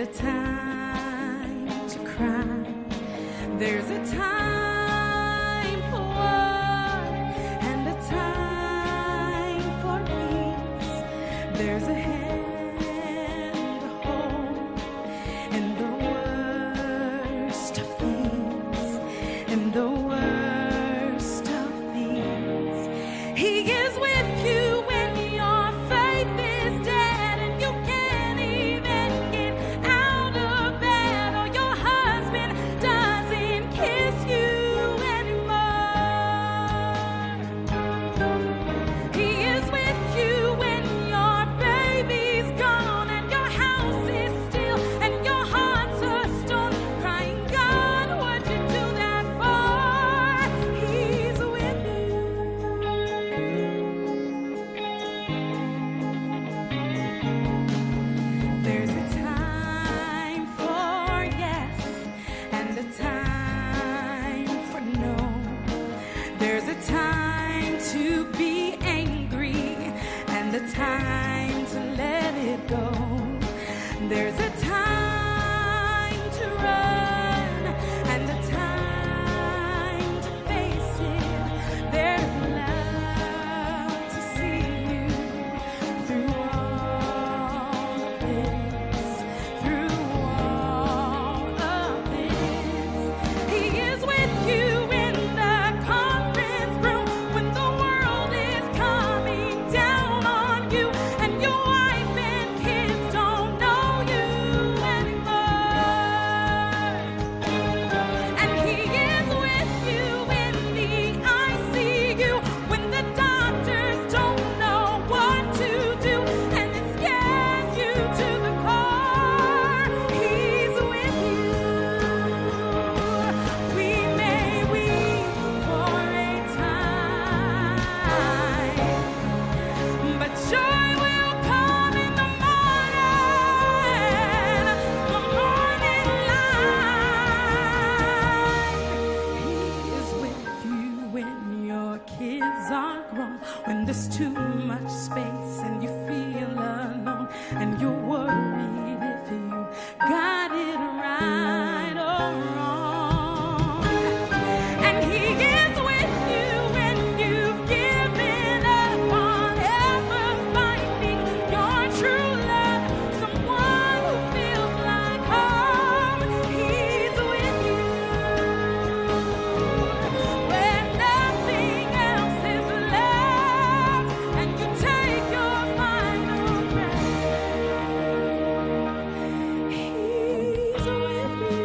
a time to cry. There's a time for war and a time for peace. There's a hand to hold in the worst of these, in the worst of these. He is with you when your faith is dead and you can't even get out of bed, or your husband doesn't kiss you anymore. He is with you when your baby's gone and your house is still and your heart's a stone, crying, God, what'd you do that for? He's with you. There's a time for yes and a time for no. There's a time to be angry and a time to let it go. There's a time to run and a time to face it. There's love to see you through all of this, through all of this. He is with you in the conference room when the world is coming down on you and your wife and kids don't know you anymore. And he is with you in the ICU when the doctors don't know what to do and it scares you to the core. He's with you. We may weep for a time, but joy will come in the morning light. He is with you when your kids are grown, when there's too much space and you feel alone and you're worried if you got it right or wrong. And he is with you when you've given up on ever finding your true love, someone who feels like home. He's with you when nothing else is left and you take your final breath. He's with you.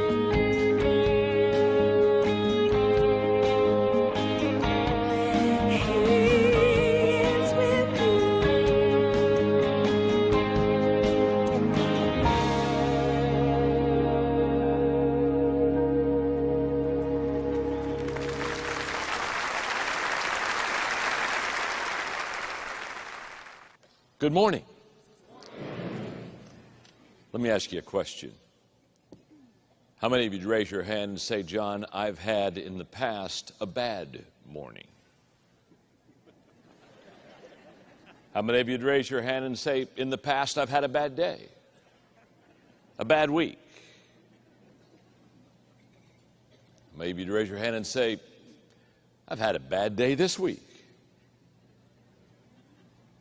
He's with you. Good morning. Let me ask you a question. How many of you would raise your hand and say, John, I've had in the past a bad morning? How many of you would raise your hand and say, in the past I've had a bad day, a bad week? How many of you would raise your hand and say, I've had a bad day this week?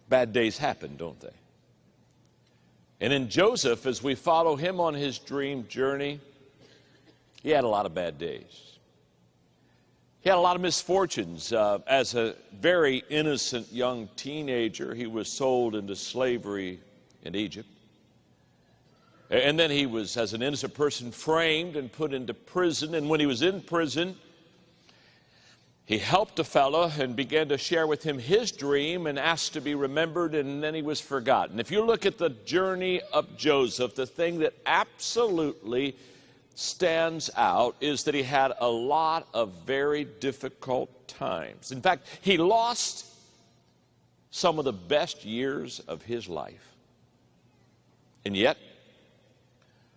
Bad days happen, don't they? And in Joseph, as we follow him on his dream journey, he had a lot of bad days. He had a lot of misfortunes. As a very innocent young teenager, he was sold into slavery in Egypt. And then he was, as an innocent person, framed and put into prison. And when he was in prison, he helped a fellow and began to share with him his dream and asked to be remembered, and then he was forgotten. If you look at the journey of Joseph, the thing that absolutely stands out is that he had a lot of very difficult times. In fact, he lost some of the best years of his life. And yet,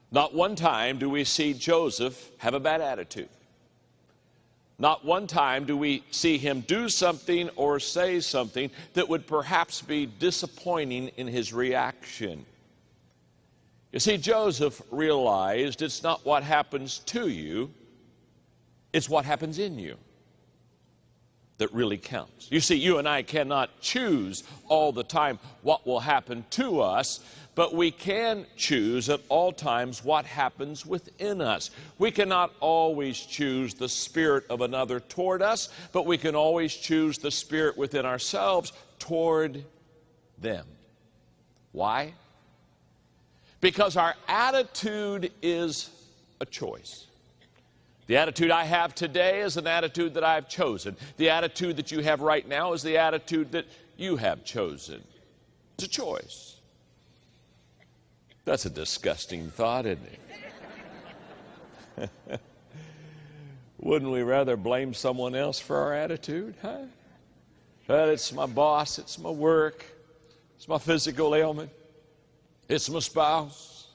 not one time do we see Joseph have a bad attitude. Not one time do we see him do something or say something that would perhaps be disappointing in his reaction. You see, Joseph realized it's not what happens to you, it's what happens in you that really counts. You see, you and I cannot choose all the time what will happen to us, but we can choose at all times what happens within us. We cannot always choose the spirit of another toward us, but we can always choose the spirit within ourselves toward them. Why? Because our attitude is a choice. The attitude I have today is an attitude that I've chosen. The attitude that you have right now is the attitude that you have chosen. It's a choice. That's a disgusting thought, isn't it? Wouldn't we rather blame someone else for our attitude, huh? Well, it's my boss, it's my work, it's my physical ailment, it's my spouse.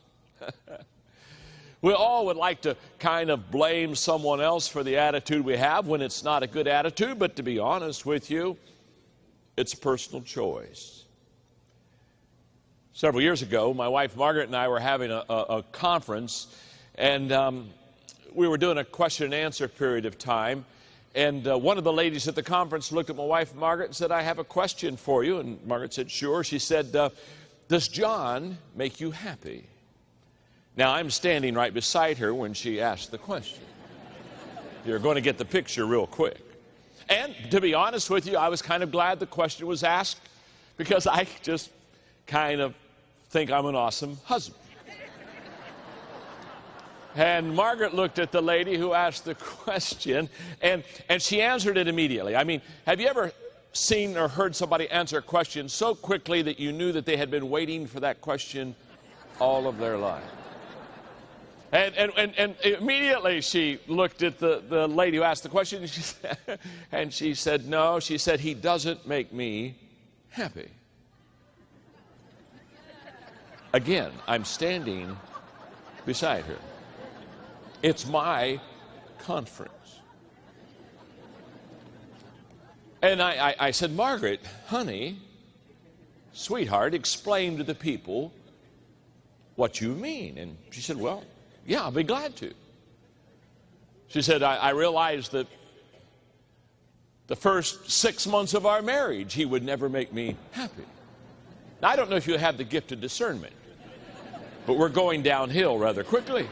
We all would like to kind of blame someone else for the attitude we have when it's not a good attitude, but to be honest with you, it's a personal choice. Several years ago, my wife Margaret and I were having a conference, and we were doing a question and answer period of time, and one of the ladies at the conference looked at my wife Margaret and said, "I have a question for you." And Margaret said, "Sure." She said, "Does John make you happy?" Now, I'm standing right beside her when she asked the question. You're going to get the picture real quick. And to be honest with you, I was kind of glad the question was asked, because I just kind of think I'm an awesome husband. And Margaret looked at the lady who asked the question, and she answered it immediately. I mean, have you ever seen or heard somebody answer a question so quickly that you knew that they had been waiting for that question all of their life? And immediately she looked at the lady who asked the question, and she said, "No," she said, "he doesn't make me happy." Again, I'm standing beside her. It's my conference. And I said, "Margaret, honey, sweetheart, explain to the people what you mean." And she said, "Well, yeah, I'll be glad to." She said, I realized that the first 6 months of our marriage, he would never make me happy. Now, I don't know if you have the gift of discernment, but we're going downhill rather quickly.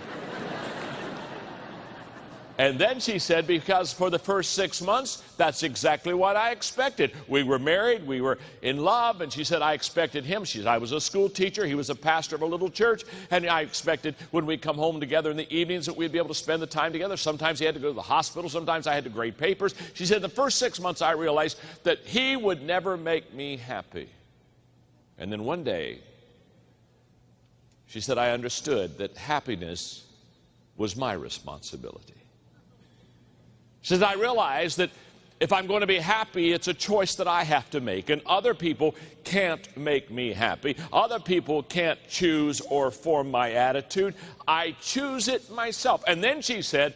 And then she said, because for the first 6 months, that's exactly what I expected. We were married, we were in love, and she said, I expected him. She said, I was a school teacher, he was a pastor of a little church, and I expected when we come home together in the evenings that we'd be able to spend the time together. Sometimes he had to go to the hospital, sometimes I had to grade papers. She said, the first 6 months I realized that he would never make me happy. And then one day, she said, I understood that happiness was my responsibility. She says, I realize that if I'm going to be happy, it's a choice that I have to make, and other people can't make me happy. Other people can't choose or form my attitude. I choose it myself. And then she said,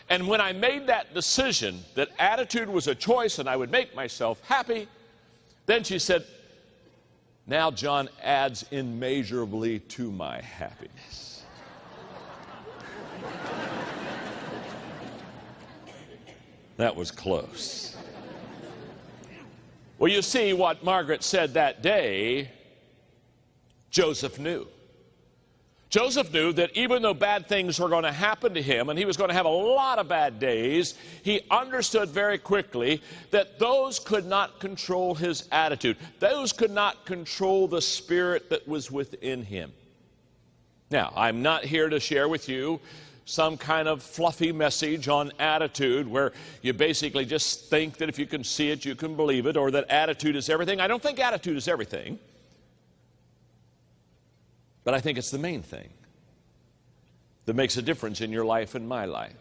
and when I made that decision that attitude was a choice and I would make myself happy, then she said, now John adds immeasurably to my happiness. That was close. Well, you see, what Margaret said that day, Joseph knew. Joseph knew that even though bad things were going to happen to him, and he was going to have a lot of bad days, he understood very quickly that those could not control his attitude. Those could not control the spirit that was within him. Now, I'm not here to share with you some kind of fluffy message on attitude where you basically just think that if you can see it, you can believe it, or that attitude is everything. I don't think attitude is everything, but I think it's the main thing that makes a difference in your life and my life.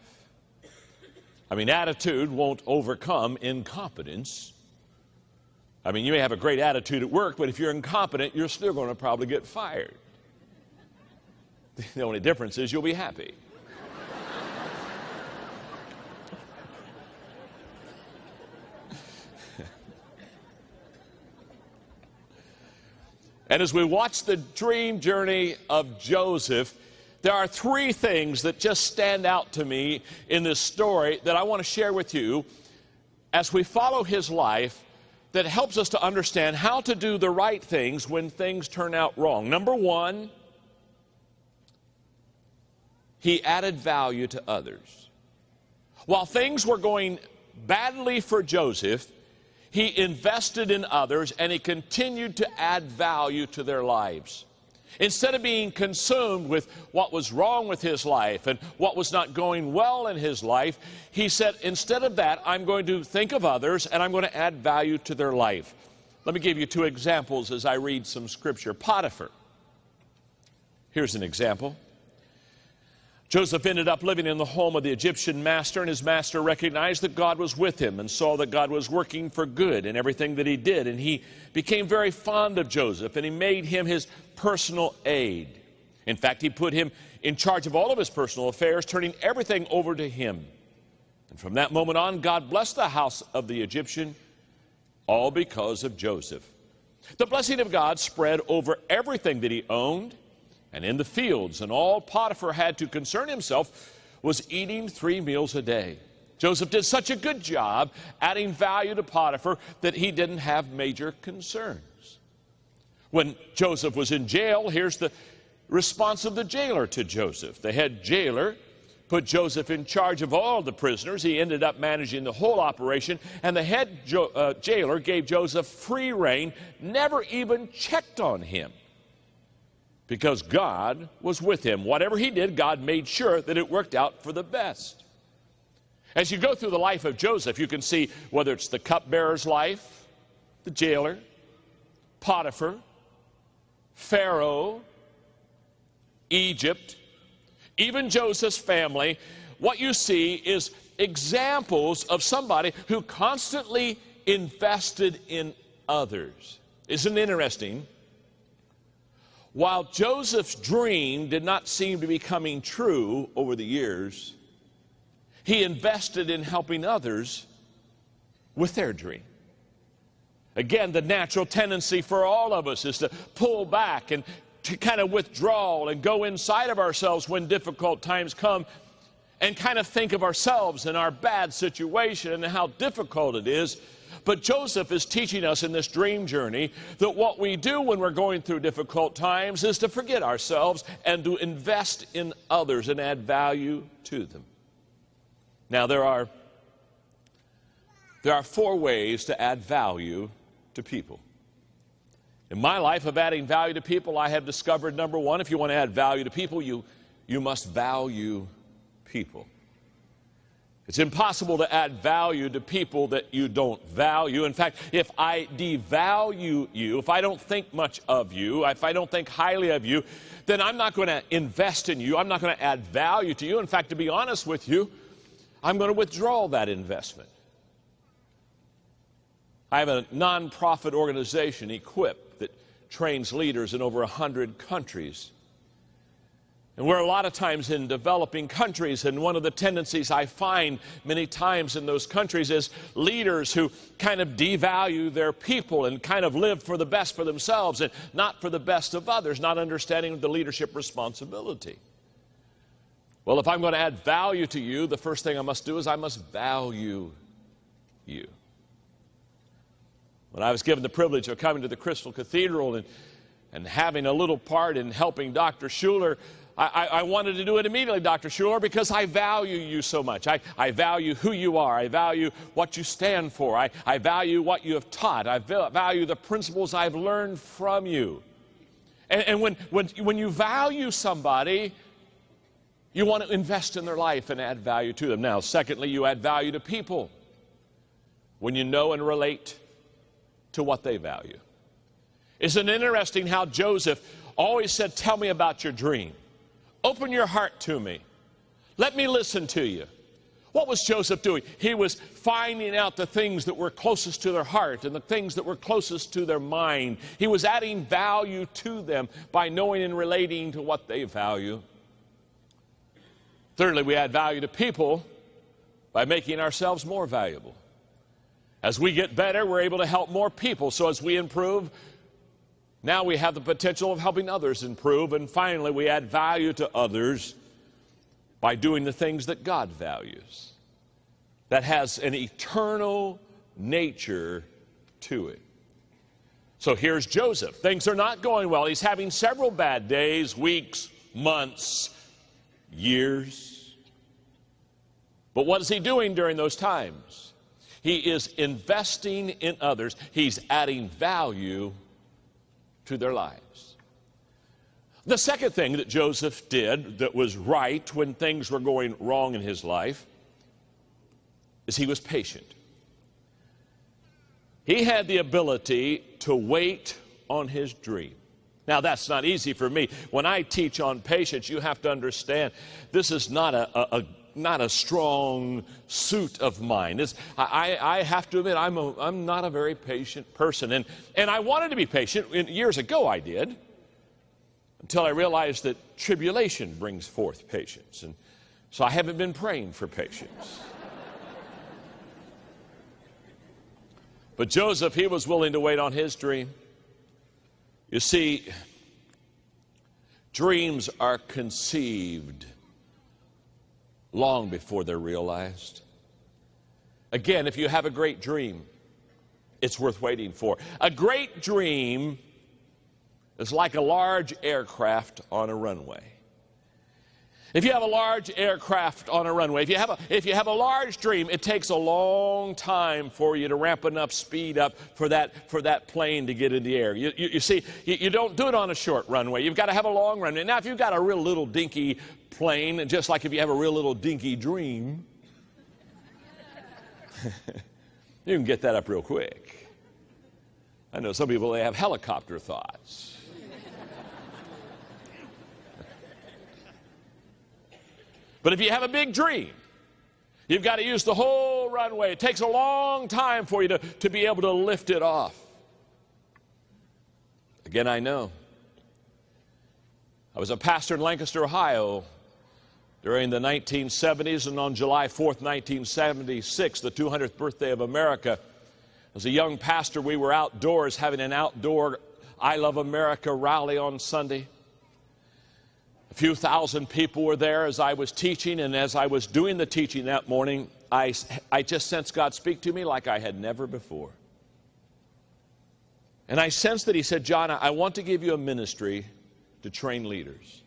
I mean, attitude won't overcome incompetence. I mean, you may have a great attitude at work, but if you're incompetent, you're still going to probably get fired. The only difference is you'll be happy. And as we watch the dream journey of Joseph, there are three things that just stand out to me in this story that I want to share with you as we follow his life that helps us to understand how to do the right things when things turn out wrong. Number one, he added value to others. While things were going badly for Joseph, he invested in others and he continued to add value to their lives. Instead of being consumed with what was wrong with his life and what was not going well in his life, he said, instead of that, I'm going to think of others and I'm going to add value to their life. Let me give you two examples as I read some scripture. Potiphar. Here's an example. Joseph ended up living in the home of the Egyptian master, and his master recognized that God was with him and saw that God was working for good in everything that he did. And he became very fond of Joseph, and he made him his personal aide. In fact, he put him in charge of all of his personal affairs, turning everything over to him. And from that moment on, God blessed the house of the Egyptian, all because of Joseph. The blessing of God spread over everything that he owned and in the fields, and all Potiphar had to concern himself was eating 3 meals a day. Joseph did such a good job adding value to Potiphar that he didn't have major concerns. When Joseph was in jail, here's the response of the jailer to Joseph. The head jailer put Joseph in charge of all the prisoners. He ended up managing the whole operation, and the head jailer gave Joseph free rein, never even checked on him, because God was with him. Whatever he did, God made sure that it worked out for the best. As you go through the life of Joseph, you can see whether it's the cupbearer's life, the jailer, Potiphar, Pharaoh, Egypt, even Joseph's family, what you see is examples of somebody who constantly invested in others. Isn't it interesting? While Joseph's dream did not seem to be coming true over the years, he invested in helping others with their dream. Again, the natural tendency for all of us is to pull back and to kind of withdraw and go inside of ourselves when difficult times come and kind of think of ourselves and our bad situation and how difficult it is. But Joseph is teaching us in this dream journey that what we do when we're going through difficult times is to forget ourselves and to invest in others and add value to them. Now, there are 4 ways to add value to people. In my life of adding value to people, I have discovered, number one, if you want to add value to people, you must value people. It's impossible to add value to people that you don't value. In fact, if I devalue you, if I don't think much of you, if I don't think highly of you, then I'm not going to invest in you. I'm not going to add value to you. In fact, to be honest with you, I'm going to withdraw that investment. I have a nonprofit organization, Equip, that trains leaders in over 100 countries. And we're a lot of times in developing countries, and one of the tendencies I find many times in those countries is leaders who kind of devalue their people and kind of live for the best for themselves and not for the best of others, not understanding the leadership responsibility. Well, if I'm going to add value to you, the first thing I must do is I must value you. When I was given the privilege of coming to the Crystal Cathedral and having a little part in helping Dr. Schuller, I wanted to do it immediately, Dr. Schuller, because I value you so much. I value who you are. I value what you stand for. I value what you have taught. I value the principles I've learned from you. And when you value somebody, you want to invest in their life and add value to them. Now, secondly, you add value to people when you know and relate to what they value. Isn't it interesting how Joseph always said, tell me about your dream. Open your heart to me. Let me listen to you. What was Joseph doing? He was finding out the things that were closest to their heart and the things that were closest to their mind. He was adding value to them by knowing and relating to what they value. Thirdly, we add value to people by making ourselves more valuable. As we get better, we're able to help more people. So as we improve, Now we have the potential of helping others improve. And finally, we add value to others by doing the things that God values. That has an eternal nature to it. So here's Joseph. Things are not going well. He's having several bad days, weeks, months, years. But what is he doing during those times? He is investing in others. He's adding value to their lives. The second thing that Joseph did that was right when things were going wrong in his life is he was patient. He had the ability to wait on his dream. Now, that's not easy for me. When I teach on patience, you have to understand this is not a strong suit of mine. I have to admit, I'm not a very patient person. And I wanted to be patient. Years ago, I did. Until I realized that tribulation brings forth patience. And so I haven't been praying for patience. But Joseph, he was willing to wait on his dream. You see, dreams are conceived long before they're realized. Again, if you have a great dream, it's worth waiting for. A great dream is like a large aircraft on a runway. If you have a large aircraft on a runway, if you have a large dream, it takes a long time for you to ramp enough speed up for that plane to get in the air. You see, you don't do it on a short runway. You've got to have a long runway. Now, if you've got a real little dinky plane, just like if you have a real little dinky dream, you can get that up real quick. I know some people, they have helicopter thoughts. But if you have a big dream, you've got to use the whole runway. It takes a long time for you to be able to lift it off. Again, I know. I was a pastor in Lancaster, Ohio during the 1970s, and on July 4th, 1976, the 200th birthday of America, as a young pastor, we were outdoors having an outdoor I Love America rally on Sunday. A few thousand people were there as I was teaching, and as I was doing the teaching that morning, I just sensed God speak to me like I had never before. And I sensed that he said, John, I want to give you a ministry to train leaders.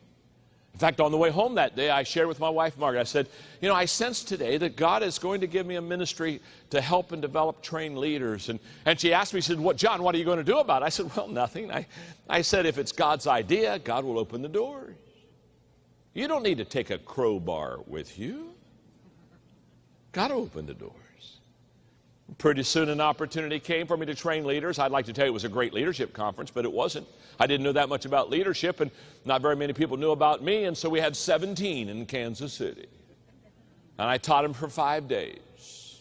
In fact, on the way home that day, I shared with my wife, Margaret, I said, you know, I sense today that God is going to give me a ministry to help and develop trained leaders. And she asked me, she said, John, what are you going to do about it? I said, well, nothing. I said, if it's God's idea, God will open the doors. You don't need to take a crowbar with you. God opened the doors. Pretty soon an opportunity came for me to train leaders. I'd like to tell you it was a great leadership conference, but it wasn't. I didn't know that much about leadership, and not very many people knew about me, and so we had 17 in Kansas City. And I taught them for 5 days.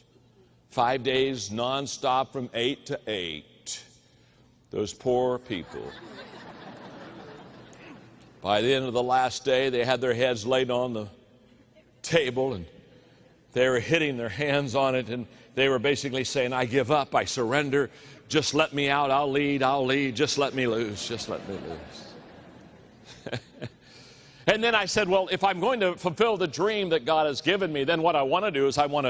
5 days nonstop from 8 to 8. Those poor people. By the end of the last day, they had their heads laid on the table, and they were hitting their hands on it, and they were basically saying, I give up, I surrender, just let me out, I'll lead, just let me loose, just let me loose. And then I said, well, if I'm going to fulfill the dream that God has given me, then what I want to do is I want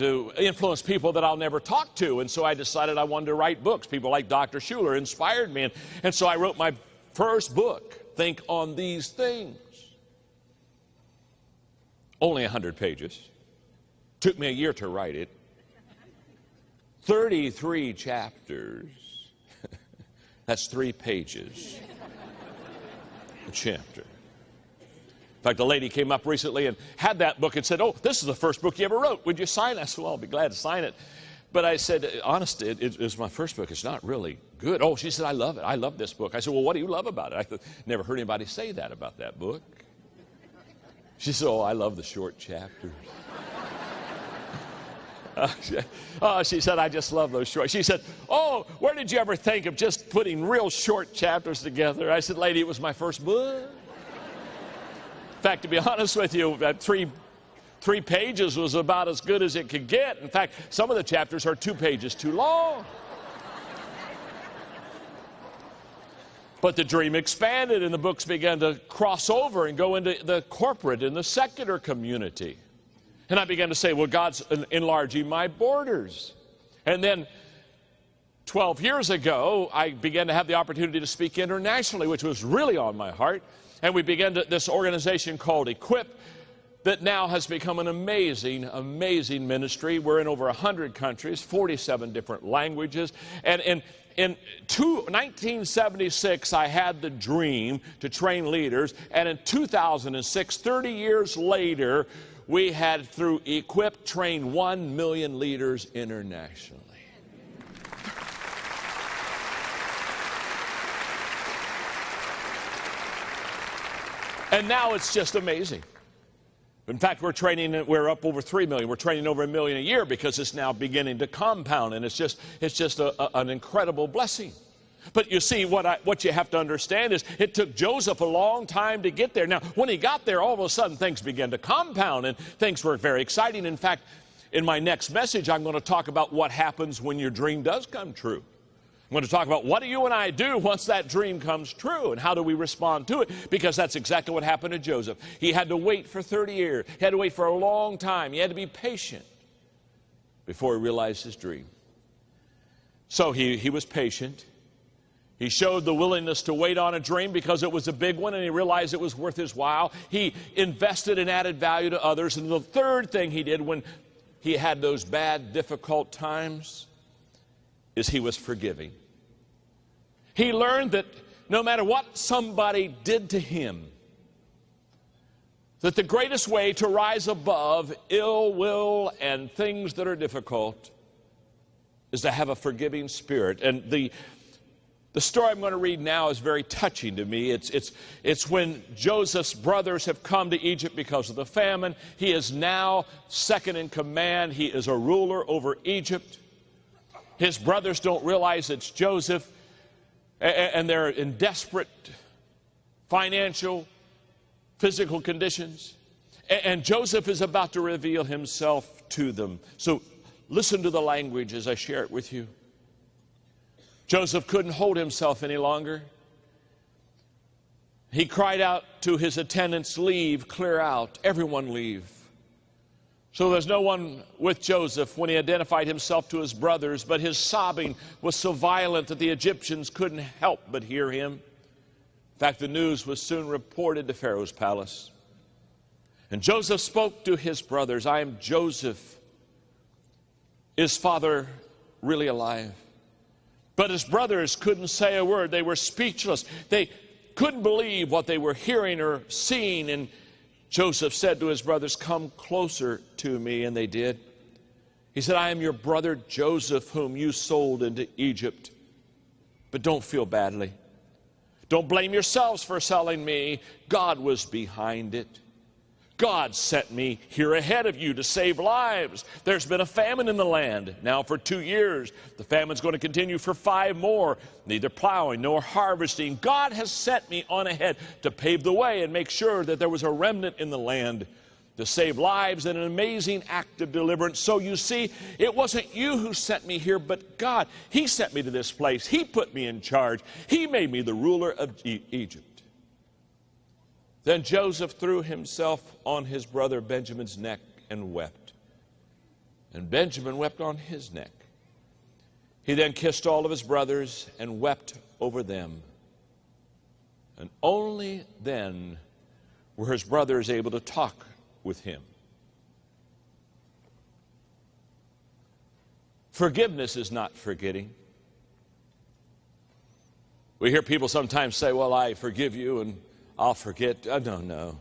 to influence people that I'll never talk to. And so I decided I wanted to write books. People like Dr. Schuller inspired me, and so I wrote my first book, Think on These Things. Only 100 pages. Took me a year to write it. 33 chapters. That's 3 pages a chapter. In fact, a lady came up recently and had that book and said, oh, this is the first book you ever wrote. Would you sign it? I said, well, I'll be glad to sign it. But I said, honestly, it's my first book. It's not really good. Oh, she said, I love it. I love this book. I said, well, what do you love about it? I never heard anybody say that about that book. She said, oh, I love the short chapters. She said, I just love those short. She said, oh, where did you ever think of just putting real short chapters together? I said, lady, it was my first book. In fact, to be honest with you, that three pages was about as good as it could get. In fact, some of the chapters are 2 pages too long. But the dream expanded, and the books began to cross over and go into the corporate and the secular community. And I began to say, well, God's enlarging my borders. And then 12 years ago, I began to have the opportunity to speak internationally, which was really on my heart. And we began this organization called Equip that now has become an amazing, amazing ministry. We're in over 100 countries, 47 different languages. And in 1976, I had the dream to train leaders. And in 2006, 30 years later, we had, through Equip, trained 1 million leaders internationally. And now it's just amazing. In fact, we're up over 3 million. We're training over 1 million a year because it's now beginning to compound, and it's just an incredible blessing. But you see, what you have to understand is it took Joseph a long time to get there. Now, when he got there, all of a sudden things began to compound, and things were very exciting. In fact, in my next message, I'm going to talk about what happens when your dream does come true. I'm going to talk about what do you and I do once that dream comes true, and how do we respond to it, because that's exactly what happened to Joseph. He had to wait for 30 years. He had to wait for a long time. He had to be patient before he realized his dream. So he was patient. He showed the willingness to wait on a dream because it was a big one, and he realized it was worth his while. He invested and added value to others. And the third thing he did when he had those bad, difficult times is he was forgiving. He learned that no matter what somebody did to him, that the greatest way to rise above ill will and things that are difficult is to have a forgiving spirit. And the story I'm going to read now is very touching to me. It's when Joseph's brothers have come to Egypt because of the famine. He is now second in command. He is a ruler over Egypt. His brothers don't realize it's Joseph, and they're in desperate financial, physical conditions. And Joseph is about to reveal himself to them. So listen to the language as I share it with you. Joseph couldn't hold himself any longer. He cried out to his attendants, "Leave, clear out, everyone leave." So there's no one with Joseph when he identified himself to his brothers, but his sobbing was so violent that the Egyptians couldn't help but hear him. In fact, the news was soon reported to Pharaoh's palace. And Joseph spoke to his brothers, "I am Joseph. Is father really alive?" But his brothers couldn't say a word. They were speechless. They couldn't believe what they were hearing or seeing. And Joseph said to his brothers, "Come closer to me." And they did. He said, "I am your brother Joseph, whom you sold into Egypt. But don't feel badly. Don't blame yourselves for selling me. God was behind it. God sent me here ahead of you to save lives. There's been a famine in the land now for 2 years. The famine's going to continue for 5 more, neither plowing nor harvesting. God has sent me on ahead to pave the way and make sure that there was a remnant in the land to save lives in an amazing act of deliverance. So you see, it wasn't you who sent me here, but God. He sent me to this place. He put me in charge. He made me the ruler of Egypt." Then Joseph threw himself on his brother Benjamin's neck and wept. And Benjamin wept on his neck. He then kissed all of his brothers and wept over them. And only then were his brothers able to talk with him. Forgiveness is not forgetting. We hear people sometimes say, "Well, I forgive you and I'll forget." No.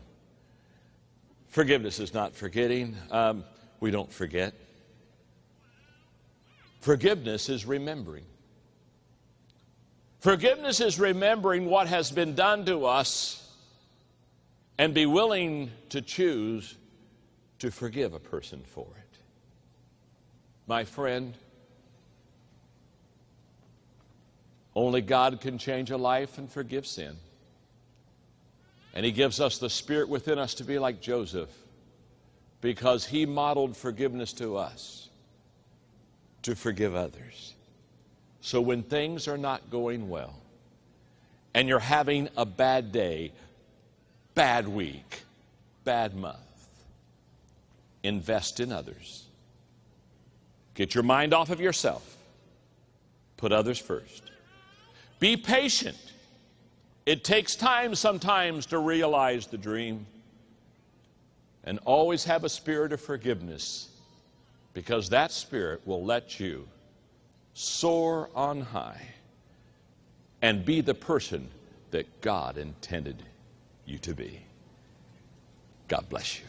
Forgiveness is not forgetting. We don't forget. Forgiveness is remembering. Forgiveness is remembering what has been done to us and be willing to choose to forgive a person for it. My friend, only God can change a life and forgive sin. And he gives us the spirit within us to be like Joseph, because he modeled forgiveness to us, to forgive others. So when things are not going well, and you're having a bad day, bad week, bad month, invest in others. Get your mind off of yourself. Put others first. Be patient. It takes time sometimes to realize the dream. And always have a spirit of forgiveness, because that spirit will let you soar on high and be the person that God intended you to be. God bless you.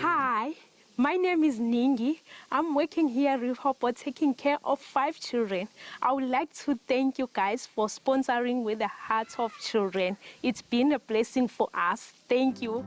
Hi, my name is Ningi. I'm working here at Rehoboth taking care of 5 children. I would like to thank you guys for sponsoring with the hearts of children. It's been a blessing for us. Thank you.